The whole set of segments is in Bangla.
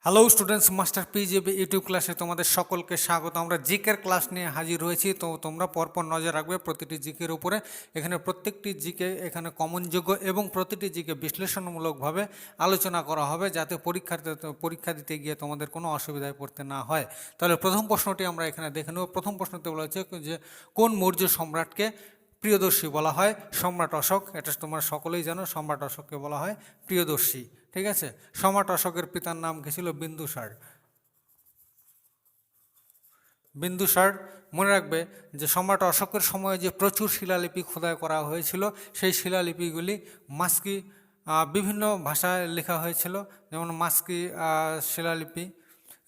হ্যালো স্টুডেন্টস, মাস্টার পিজিবি ইউটিউব ক্লাসে তোমাদের সকলকে স্বাগত। আমরা জিকের ক্লাস নিয়ে হাজির হয়েছি। তো তোমরা পরপর নজর রাখবে প্রতিটি জিকের উপরে। এখানে প্রত্যেকটি জিকে এখানে কমনযোগ্য এবং প্রতিটি জিকে বিশ্লেষণমূলকভাবে আলোচনা করা হবে, যাতে পরীক্ষা দিতে গিয়ে তোমাদের কোনো অসুবিধায় পড়তে না হয়। তাহলে প্রথম প্রশ্নটি আমরা এখানে দেখে নেব। প্রথম প্রশ্নতে বলা হচ্ছে যে কোন মৌর্য সম্রাটকে প্রিয়দর্শী বলা হয়? সম্রাট অশোক। এটা তোমরা সকলেই জানো, সম্রাট অশোককে বলা হয় প্রিয়দর্শী। ঠিক আছে। সম্রাট অশোকের পিতার নাম কি ছিল? বিন্দুসার। বিন্দুসার। মনে রাখবে যে সম্রাট অশোকের সময়ে যে প্রচুর শিলালিপি খোদাই করা হয়েছিল, সেই শিলালিপিগুলি মাস্কি বিভিন্ন ভাষায় লেখা হয়েছিল, যেমন মাস্কি শিলালিপি।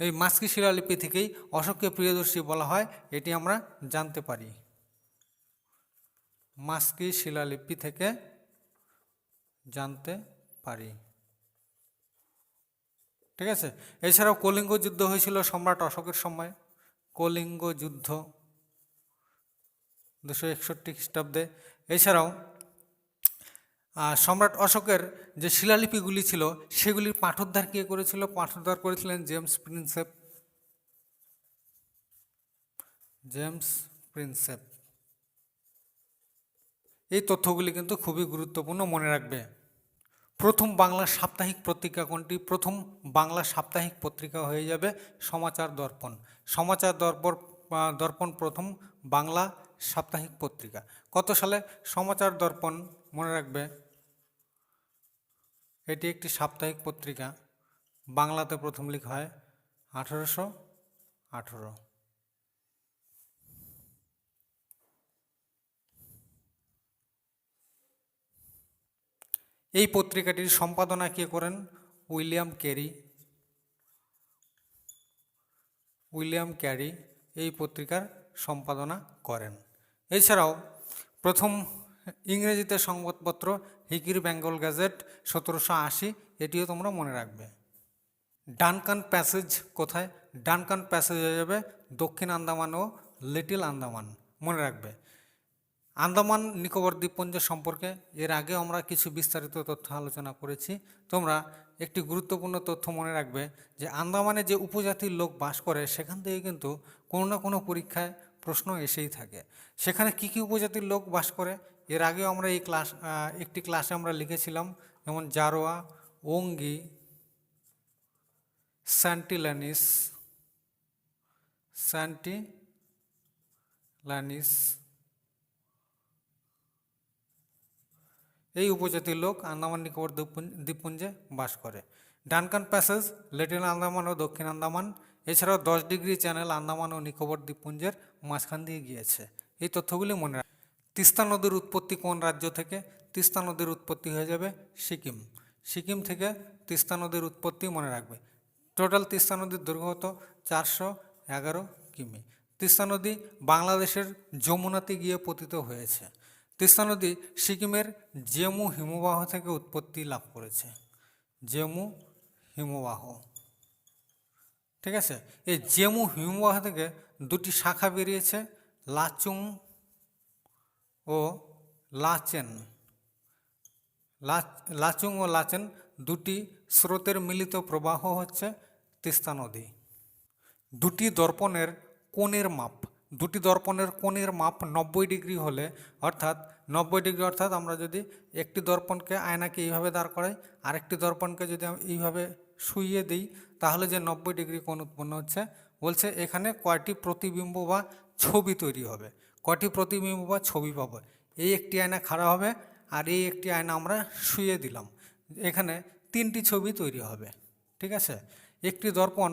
এই মাস্কি শিলালিপি থেকেই অশোককে প্রিয়দর্শী বলা হয়, এটি আমরা জানতে পারি। মাস্কি শিলালিপি থেকে জানতে পারি। ঠিক আছে। এছাড়াও কলিঙ্গ যুদ্ধ হয়েছিল সম্রাট অশোকের সময়। কলিঙ্গ যুদ্ধ 261 খ্রিস্টাব্দে। এছাড়াও সম্রাট অশোকের যে শিলালিপিগুলি ছিল সেগুলির পাঠোদ্ধার কে করেছিল? পাঠোদ্ধার করেছিলেন জেমস প্রিন্সেপ। James Prinsep. এই তথ্যগুলি কিন্তু খুবই গুরুত্বপূর্ণ, মনে রাখবে। প্রথম বাংলা সাপ্তাহিক পত্রিকা কোনটি? প্রথম বাংলা সাপ্তাহিক পত্রিকা হয়ে যাবে সমাচার দর্পণ। সমাচার দর্পণ প্রথম বাংলা সাপ্তাহিক পত্রিকা। কত সালে? সমাচার দর্পণ, মনে রাখবে, এটি একটি সাপ্তাহিক পত্রিকা। বাংলাতে প্রথম লেখা হয় 1818। এই পত্রিকাটির সম্পাদনা কে করেন? William carry. উইলিয়াম ক্যারি এই পত্রিকার সম্পাদনা করেন। এছাড়াও প্রথম ইংরেজিতে সংবাদপত্র হিকির বেঙ্গল গ্যাজেট 1780, এটিও তোমরা মনে রাখবে। ডানকান প্যাসেজ কোথায়? ডানকান প্যাসেজ হয়ে যাবে দক্ষিণ আন্দামান ও লিটল আন্দামান, মনে রাখবে। আন্দামান নিকোবর দ্বীপপুঞ্জ সম্পর্কে এর আগে আমরা কিছু বিস্তারিত তথ্য আলোচনা করেছি। তোমরা একটি গুরুত্বপূর্ণ তথ্য মনে রাখবে যে আন্দামানে যে উপজাতির লোক বাস করে সেখান থেকে কিন্তু কোনো না কোনো পরীক্ষায় প্রশ্ন এসেই থাকে। সেখানে কি কি উপজাতির লোক বাস করে? এর আগেও আমরা এই একটি ক্লাসে আমরা লিখেছিলাম, যেমন জারোয়া, ওঙ্গি, স্যান্টিলানিস এই উপজাতির লোক আন্দামান নিকোবর দ্বীপপুঞ্জে বাস করে। ডানকান প্যাসেজ লিটল আন্দামান ও দক্ষিণ আন্দামান, এছাড়াও 10 ডিগ্রি চ্যানেল আন্দামান ও নিকোবর দ্বীপপুঞ্জের মাঝখান দিয়ে গিয়েছে। এই তথ্যগুলি মনে রাখ। তিস্তা নদীর উৎপত্তি কোন রাজ্য থেকে? তিস্তা নদীর উৎপত্তি হয়ে যাবে সিকিম। সিকিম থেকে তিস্তা নদীর উৎপত্তি, মনে রাখবে। টোটাল তিস্তা নদীর দৈর্ঘ্য হতো 411 কিমি। তিস্তা নদী বাংলাদেশের যমুনাতে গিয়ে পতিত হয়েছে। তিস্তা নদী সিকিমের জেমু হিমবাহ থেকে উৎপত্তি লাভ করেছে। জেমু হিমবাহ। ঠিক আছে। এই জেমু হিমবাহ থেকে দুটি শাখা বেরিয়েছে, লাচুং ও লাচেন। লাচুং ও লাচেন দুটি স্রোতের মিলিত প্রবাহ হচ্ছে তিস্তা নদী। দুটি দর্পণের কোণের মাপ। দুটি দর্পণের কোণের মাপ 90 ডিগ্রি হলে, অর্থাৎ 90 ডিগ্রি, অর্থাৎ আমরা যদি একটি দর্পণকে আয়নাকে এইভাবে দাঁড় করাই, আরেকটি দর্পণকে যদি এইভাবে শুইয়ে দিই, তাহলে যে 90 ডিগ্রি কোণ উৎপন্ন হচ্ছে, বলছে এখানে কয়টি প্রতিবিম্ব বা ছবি তৈরি হবে। কয়টি প্রতিবিম্ব বা ছবি পাবো? এই একটি আয়না খাড়া হবে আর এই একটি আয়না আমরা শুইয়ে দিলাম, এখানে 3টি ছবি তৈরি হবে। ঠিক আছে। একটি দর্পণ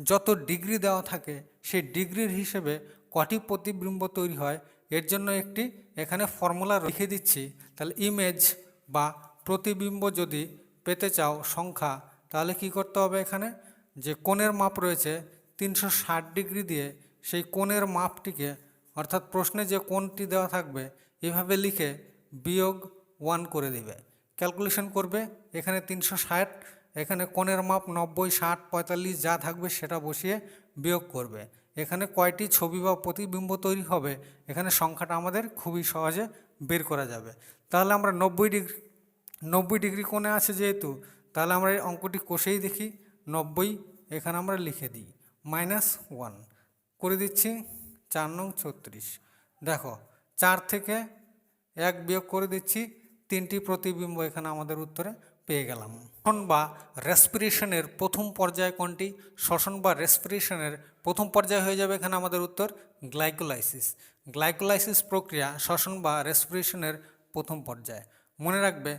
যত ডিগ্রি দেওয়া থাকে সেই ডিগ্রির হিসেবে কটি প্রতিবিম্ব তৈরি হয়, এর জন্য একটি এখানে ফর্মুলা লিখে দিচ্ছি। তাহলে ইমেজ বা প্রতিবিম্ব যদি পেতে চাও সংখ্যা, তাহলে কি করতে হবে? এখানে যে কোণের মাপ রয়েছে 360 ডিগ্রি দিয়ে সেই কোণের মাপটিকে, অর্থাৎ প্রশ্নে যে কোণটি দেওয়া থাকবে, এভাবে লিখে বিয়োগ 1 করে দেবে। ক্যালকুলেশন করবে, এখানে 360, এখানে কোণের মাপ 90, 60, 45 যা থাকবে সেটা বসিয়ে বিয়োগ করবে। এখানে কয়টি ছবি বা প্রতিবিম্ব তৈরি হবে, এখানে সংখ্যাটা আমাদের খুবই সহজে বের করা যাবে। তাহলে আমরা 90 ডিগ্রি কোণে আছে যেহেতু, তাহলে আমরা এই অঙ্কটি কষেই দেখি। 90 এখানে আমরা লিখে দিই, -1 করে দিচ্ছি 4 নং 36। দেখো 4 থেকে 1 বিয়োগ করে দিচ্ছি, 3টি প্রতিবিম্ব এখানে আমাদের উত্তরে পেয়ে গেলাম। শ্বসন বা রেসপিরেশনের প্রথম পর্যায় কোনটি? শ্বসন বা রেসপিরেশনের প্রথম পর্যায় হয়ে যাবে এখানে আমাদের উত্তর গ্লাইকোলাইসিস। গ্লাইকোলাইসিস প্রক্রিয়া শ্বসন বা রেসপিরেশনের প্রথম পর্যায়। মনে রাখবে,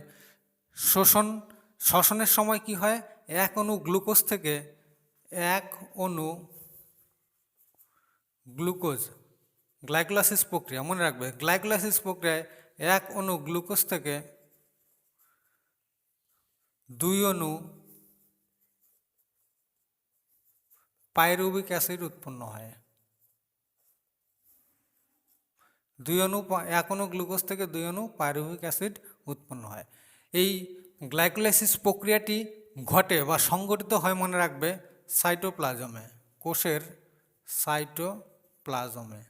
শ্বসনের সময় কি হয়, 1 অণু গ্লুকোজ থেকে 1 অণু গ্লুকোজ, গ্লাইকোলাইসিস প্রক্রিয়া মনে রাখবে, গ্লাইকোলাইসিস প্রক্রিয়ায় 1 অণু গ্লুকোজ থেকে 2 অণু পাইরুভিক অ্যাসিড উৎপন্ন হয়। 1 অণু গ্লুকোজ থেকে 2 অণু পাইরুভিক অ্যাসিড উৎপন্ন হয়। এই গ্লাইকোলাইসিস প্রক্রিয়াটি ঘটে বা সংঘটিত হয় মনে রাখবে সাইটোপ্লাজমে, কোষের সাইটোপ্লাজমে।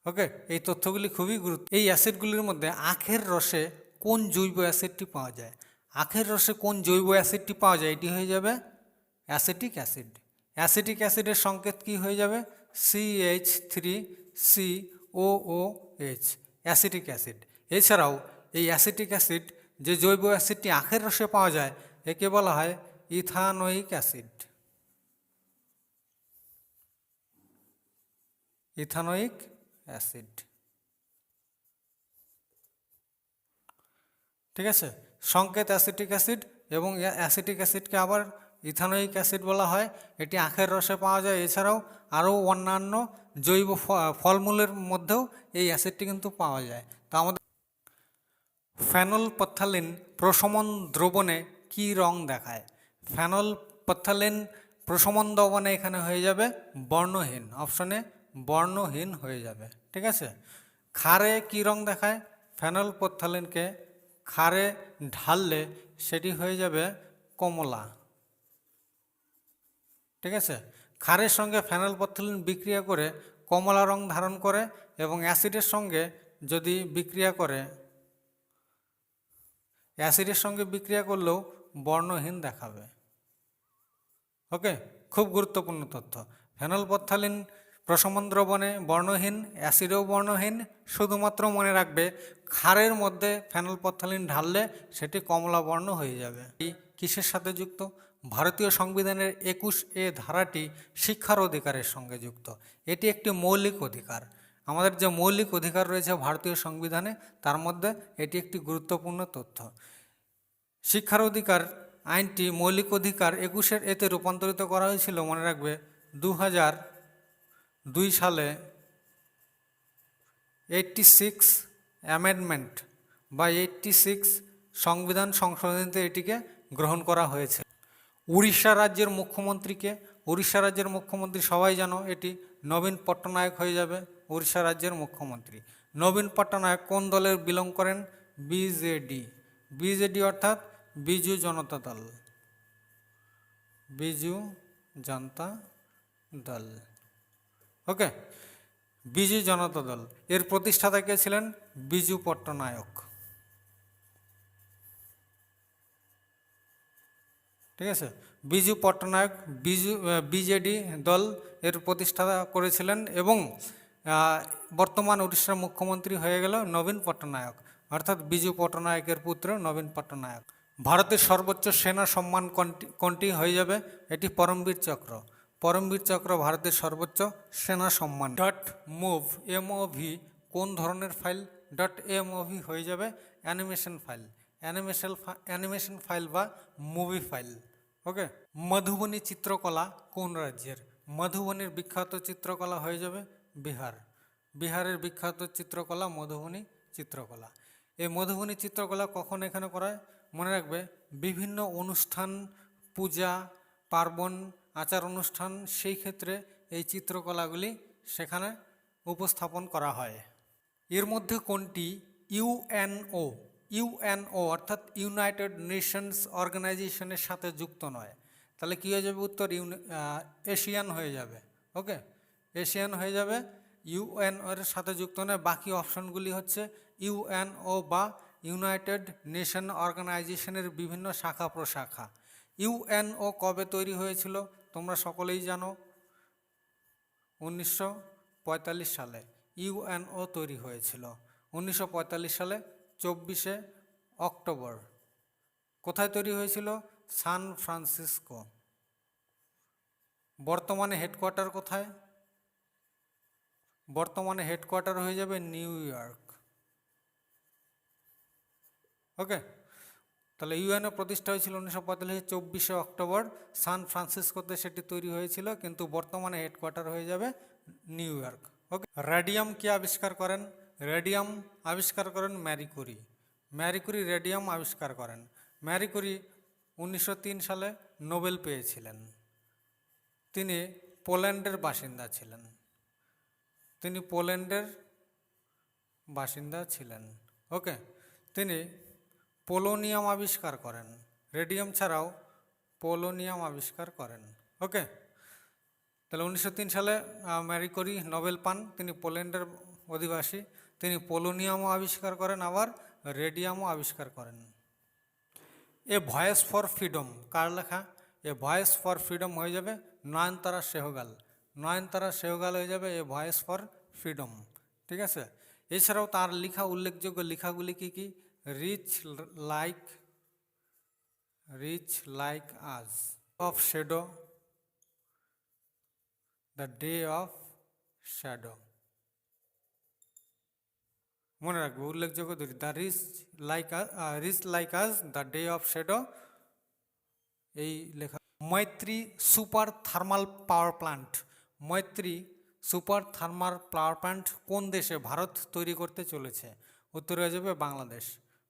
ওকে, এই তথ্যগুলি খুবই গুরুত্ব। এই অ্যাসিডগুলির মধ্যে আখের রসে কোন জৈব অ্যাসিডটি পাওয়া যায়? আখের রসে কোন জৈব অ্যাসিডটি পাওয়া যায়? এটি হয়ে যাবে অ্যাসিটিক অ্যাসিড। অ্যাসিটিক অ্যাসিডের সংকেত কি হয়ে যাবে? CH3COOH, acetic acid. এছাড়াও এই অ্যাসিটিক অ্যাসিড, যে জৈব অ্যাসিডটি আখের রসে পাওয়া যায়, একে বলা হয় ইথানোয়িক অ্যাসিড। ইথানোয়িক অ্যাসিড, ঠিক আছে। সংকেত অ্যাসিটিক অ্যাসিড, এবং অ্যাসিটিক অ্যাসিডকে আবার ইথানোয়িক অ্যাসিড বলা হয়। এটি আখের রসে পাওয়া যায়। এছাড়াও আরও অন্যান্য জৈব ফলমূলের মধ্যেও এই অ্যাসিডটি কিন্তু পাওয়া যায়। তো আমাদের ফেনলপথ্যালিন প্রশমন দ্রবণে কি রং দেখায়? ফেনলপথ্যালিন প্রশমন দ্রবণে এখানে হয়ে যাবে বর্ণহীন, অপশনে বর্ণহীন হয়ে যাবে, ঠিক আছে। ক্ষারে কি রং দেখায়? ফেনলপথ্যালিনকে ক্ষারে ঢাললে সেটি হয়ে যাবে কমলা, ঠিক আছে। ক্ষারের সঙ্গে ফেনলপথ্যালিন বিক্রিয়া করে কমলা রং ধারণ করে, এবং অ্যাসিডের সঙ্গে যদি বিক্রিয়া করে, অ্যাসিডের সঙ্গে বিক্রিয়া করলেও বর্ণহীন দেখাবে। ওকে, খুব গুরুত্বপূর্ণ তথ্য। ফেনলপথ্যালিন প্রশমন দ্রবণে বর্ণহীন, অ্যাসিডেও বর্ণহীন। শুধুমাত্র মনে রাখবে, ক্ষারের মধ্যে ফেনলপথ্যালিন ঢাললে সেটি কমলা বর্ণ হয়ে যাবে। কিসের সাথে যুক্ত? ভারতীয় সংবিধানের 21A ধারাটি শিক্ষার অধিকারের সঙ্গে যুক্ত। এটি একটি মৌলিক অধিকার। আমাদের যে মৌলিক অধিকার রয়েছে ভারতীয় সংবিধানে, তার মধ্যে এটি একটি গুরুত্বপূর্ণ তথ্য। শিক্ষার অধিকার আইনটি মৌলিক অধিকার 21 এতে রূপান্তরিত করা হয়েছিল মনে রাখবে 2002 সালে 86 অ্যামেন্ডমেন্ট বা 86 সংবিধান সংশোধনীতে এটিকে গ্রহণ করা হয়েছে। উড়িষ্যা রাজ্যের মুখ্যমন্ত্রীকে, উড়িষ্যা রাজ্যের মুখ্যমন্ত্রী সবাই জানো, এটি নবীন পট্টনায়ক হয়ে যাবে উড়িষ্যা রাজ্যের মুখ্যমন্ত্রী। নবীন পট্টনায়ক কোন দলের বিলং করেন? বিজেডি। বিজেডি অর্থাৎ বিজু জনতা দল, বিজু জনতা দল। ওকে, বিজু জনতা দল এর প্রতিষ্ঠাতা কে ছিলেন? বিজু পট্টনায়ক, ঠিক আছে। বিজু পট্টনায়ক বিজেডি দল এর প্রতিষ্ঠাতা করেছিলেন, এবং বর্তমান উড়িষ্যার মুখ্যমন্ত্রী হয়ে গেল নবীন পট্টনায়ক, অর্থাৎ বিজু পট্টনায়কের পুত্র নবীন পট্টনায়ক। ভারতের সর্বোচ্চ সেনা সম্মান কোনটি হয়ে যাবে? এটি পরমবীর চক্র। পরমবীর চক্র ভারতের সর্বোচ্চ সেনা সম্মান। .mov MOV কোন ধরনের ফাইল? .mov হয়ে যাবে অ্যানিমেশন ফাইল, অ্যানিমেশন ফাইল বা মুভি ফাইল। ওকে, মধুবনী চিত্রকলা কোন রাজ্যের? মধুবনীর বিখ্যাত চিত্রকলা হয়ে যাবে বিহার। বিহারের বিখ্যাত চিত্রকলা মধুবনী চিত্রকলা। এই মধুবনী চিত্রকলা কখন এখানে করা হয়? মনে রাখবে, বিভিন্ন অনুষ্ঠান, পূজা পার্বণ, আচার অনুষ্ঠান, সেই ক্ষেত্রে এই চিত্রকলাগুলি সেখানে উপস্থাপন করা হয়। এর মধ্যে কোনটি ইউএনও অর্থাৎ ইউনাইটেড নেশনস অর্গানাইজেশনের সাথে যুক্ত নয়? তাহলে কী হয়ে যাবে উত্তর? এশিয়ান হয়ে যাবে। ওকে, এশিয়ান হয়ে যাবে, ইউএনও এর সাথে যুক্ত নয়। বাকি অপশনগুলি হচ্ছে ইউএনও বা ইউনাইটেড নেশন অর্গানাইজেশনের বিভিন্ন শাখা প্রশাখা। ইউএনও কবে তৈরি হয়েছিল তোমরা সকলেই জানো, 1945 সালে ইউএনও তৈরি হয়েছিল। 1945 সালে 24শে অক্টোবর। কোথায় তৈরি হয়েছিল? San Francisco. বর্তমানে হেডকোয়ার্টার কোথায়? বর্তমানে হেডকোয়ার্টার হয়ে যাবে নিউ ইয়র্ক। ওকে, তাহলে ইউএনও প্রতিষ্ঠা হয়েছিল 1945 24শে অক্টোবর। সান ফ্রান্সিসকোতে সেটি তৈরি হয়েছিল, কিন্তু বর্তমানে হেডকোয়ার্টার হয়ে যাবে নিউ ইয়র্ক। ওকে, রেডিয়াম কে আবিষ্কার করেন? রেডিয়াম আবিষ্কার করেন Marie Curie. Marie Curie radium আবিষ্কার করেন। ম্যারি কুরি 1903 সালে নোবেল পেয়েছিলেন। তিনি পোল্যান্ডের বাসিন্দা ছিলেন। তিনি পোল্যান্ডের বাসিন্দা ছিলেন। ওকে, তিনি পোলোনিয়াম আবিষ্কার করেন। রেডিয়াম ছাড়াও পোলোনিয়াম আবিষ্কার করেন। ওকে, তাহলে 1903 সালে ম্যারি কুরি নোবেল পান। তিনি পোল্যান্ডের অধিবাসী। তিনি পোলোনিয়ামও আবিষ্কার করেন, আবার রেডিয়ামও আবিষ্কার করেন। এ ভয়েস ফর ফ্রিডম কার লেখা? এ ভয়েস ফর ফ্রিডম হয়ে যাবে নয়নতারা সেহগাল। নয়নতারা সেহগাল হয়ে যাবে এ ভয়েস ফর ফ্রিডম। ঠিক আছে, এছাড়াও তার লেখা উল্লেখযোগ্য লেখাগুলি কি কি? রিচ লাইক আজ, of shadow, the day of shadow. মনে রাখবে উল্লেখযোগ্য দুটি, দ্য রিচ লাইক আজ, দ্য ডে অফ শ্যাডো, এই লেখা। মৈত্রী সুপার থার্মাল পাওয়ার প্ল্যান্ট। মৈত্রী সুপার থার্মাল পাওয়ার প্ল্যান্ট কোন দেশে? ভারত তৈরি করতে চলেছে। উত্তর হয়ে যাবে বাংলাদেশ।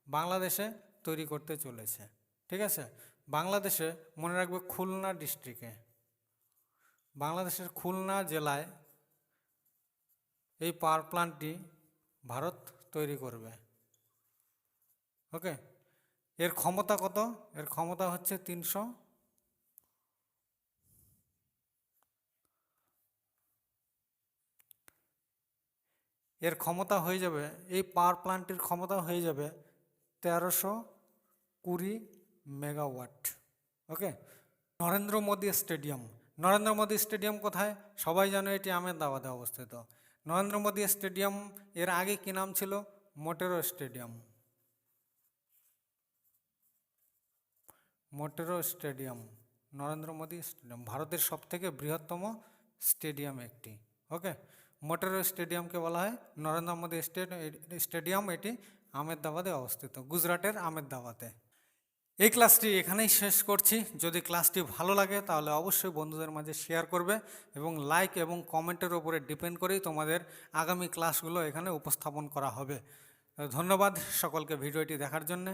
বাংলাদেশে তৈরি করতে চলেছে। ঠিক আছে, বাংলাদেশে মনে রাখবে খুলনা ডিস্ট্রিক্টে, বাংলাদেশের খুলনা জেলায় এই পাওয়ার প্ল্যান্টটি ভারত তৈরি করবে। ওকে, এর ক্ষমতা কত? এর ক্ষমতা হচ্ছে 300, এর ক্ষমতা হয়ে যাবে, এই পাওয়ার প্ল্যান্টটির ক্ষমতা হয়ে যাবে 1320 মেগাওয়াট। ওকে, নরেন্দ্র মোদী স্টেডিয়াম। নরেন্দ্র মোদী স্টেডিয়াম কোথায়? সবাই জানো এটি আহমেদাবাদে অবস্থিত। নরেন্দ্র মোদী স্টেডিয়াম এর আগে কি নাম ছিল? Motera stadium. Motera stadium, Narendra Modi stadium ভারতের সবথেকে বৃহত্তম স্টেডিয়াম একটি। ওকে, মোটেরো স্টেডিয়ামকে বলা হয় নরেন্দ্র মোদী স্টেডিয়াম। এটি আহমেদাবাদে অবস্থিত, গুজরাটের আহমেদাবাদে। এই ক্লাসটি এখানেই শেষ করছি। যদি ক্লাসটি ভালো লাগে তাহলে অবশ্যই বন্ধুদের মাঝে শেয়ার করবে, এবং লাইক এবং কমেন্টের উপরে ডিপেন্ড করেই তোমাদের আগামী ক্লাসগুলো এখানে উপস্থাপন করা হবে। ধন্যবাদ সকলকে ভিডিওটি দেখার জন্যে।